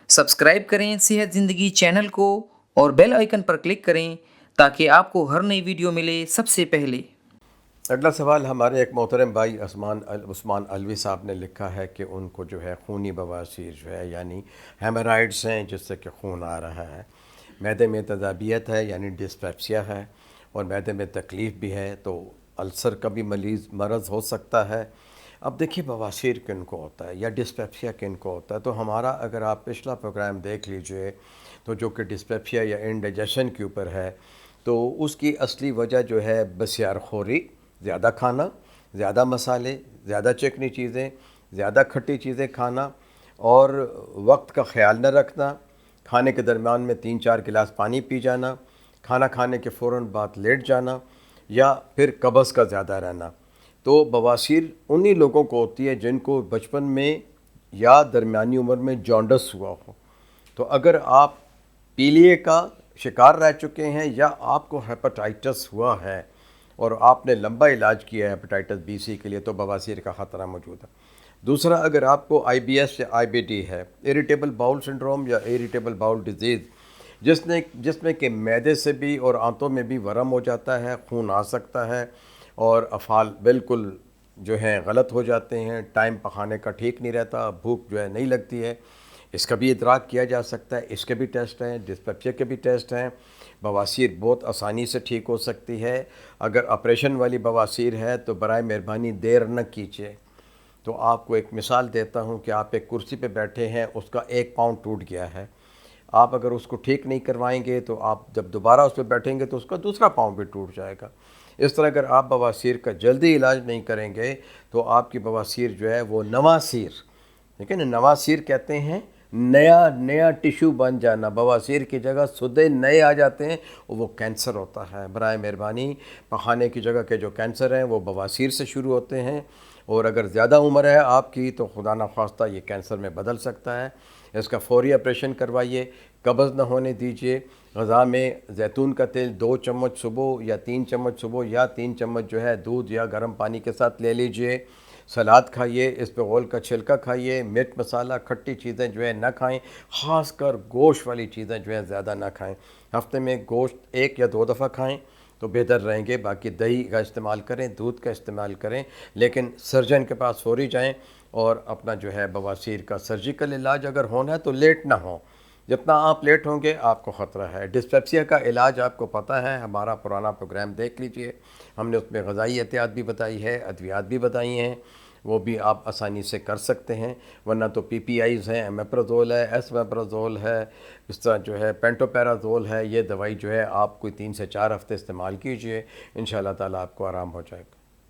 Subscribe करें सेहत ज़िंदगी चैनल को और बेल आइकन पर क्लिक करें ताकि आपको हर नई वीडियो मिले सबसे पहले। अगला सवाल हमारे एक मोहतरम भाई उस्मान अलवी साहब ने लिखा है कि उनको जो है खूनी बवासीर जो है यानी हेमराइड्स हैं, जिससे कि खून आ रहा है। मैदे में तजाबियत है यानी डिस्पेप्सिया है, और मैदे में तकलीफ़ भी है, तो अल्सर का भी मरज़ हो सकता है। अब देखिए, बवासीर किन को होता है या डिस्पेप्सिया किन को होता है, तो हमारा अगर आप पिछला प्रोग्राम देख लीजिए तो जो कि डिस्पेप्सिया या इंडाइजेशन के ऊपर है, तो उसकी असली वजह जो है बसियारखोरी, ज़्यादा खाना, ज़्यादा मसाले, ज़्यादा चिकनी चीज़ें, ज़्यादा खट्टी चीज़ें खाना, और वक्त का ख्याल न रखना, खाने के दरमियान में 3-4 गिलास पानी पी जाना, खाना खाने के फ़ौरन बाद लेट जाना, या फिर कब्ज़ का ज़्यादा रहना। तो बवासीर उन्हीं लोगों को होती है जिनको बचपन में या दरमियानी उम्र में जॉन्डस हुआ हो। तो अगर आप पीलिए का शिकार रह चुके हैं या आपको हेपेटाइटिस हुआ है और आपने लंबा इलाज किया है हेपेटाइटिस बी सी के लिए, तो बवासीर का ख़तरा मौजूद है। दूसरा, अगर आपको IBS या IBD है, इरिटेबल बाउल सिंड्रोम या इरिटेबल बाउल डिजीज़, जिसमें कि मैदे से भी और आंतों में भी वरम हो जाता है, खून आ सकता है, और अफ़ाल बिल्कुल जो हैं गलत हो जाते हैं, टाइम पकाने का ठीक नहीं रहता, भूख जो है नहीं लगती है, इसका भी इदराक किया जा सकता है। इसके भी टेस्ट हैं, डिस्पेप्सिया के भी टेस्ट हैं। बवासीर बहुत आसानी से ठीक हो सकती है। अगर ऑपरेशन वाली बवासीर है तो बराए मेहरबानी देर न कीजिए। तो आपको एक मिसाल देता हूँ कि आप एक कुर्सी पे बैठे हैं, उसका एक पाँव टूट गया है। आप अगर उसको ठीक नहीं करवाएंगे तो आप जब दोबारा उस पर बैठेंगे तो उसका दूसरा पाँव भी टूट जाएगा। इस तरह अगर आप बवासीर का जल्दी इलाज नहीं करेंगे तो आपकी बवासीर जो है वो नवासीर, ठीक है ना, नवासीर कहते हैं नया नया टिश्यू बन जाना, बवासीर की जगह सुदे नए आ जाते हैं, वो कैंसर होता है। बराए मेहरबानी पखाने की जगह के जो कैंसर हैं वो बवासीर से शुरू होते हैं, और अगर ज़्यादा उम्र है आपकी तो खुदा न खास्ता ये कैंसर में बदल सकता है। इसका फौरी ऑपरेशन करवाइए, कब्ज़ न होने दीजिए। ग़ज़ा में जैतून का तेल 2 चम्मच सुबह या 3 चम्मच सुबह या 3 चम्मच जो है दूध या गर्म पानी के साथ ले लीजिए। सलाद खाइए, इस पे गोल का छिलका खाइए, मिर्च मसाला खट्टी चीज़ें जो है ना खाएं, ख़ासकर गोश्त वाली चीज़ें जो है ज़्यादा ना खाएं। हफ्ते में गोश्त 1 या 2 दफ़ा खाएं तो बेहतर रहेंगे। बाकी दही का इस्तेमाल करें, दूध का इस्तेमाल करें, लेकिन सर्जन के पास फौरी जाएं और अपना जो है बवासीर का सर्जिकल इलाज अगर होना है तो लेट ना हो। जितना आप लेट होंगे आपको ख़तरा है। डिस्पेप्सिया का इलाज आपको पता है, हमारा पुराना प्रोग्राम देख लीजिए, हमने उसमें ग़ज़ाई एहतियात भी बताई है, अद्वियात भी बताई हैं, वो भी आप आसानी से कर सकते हैं। वरना तो PPIs हैं, एमेप्राज़ोल है, एसमेप्राज़ोल है, इस तरह जो है पेंटोपैराज़ोल है। ये दवाई जो है आप कोई 3 से 4 हफ़्ते इस्तेमाल कीजिए, इंशाअल्लाह ताला आपको आराम हो जाएगा।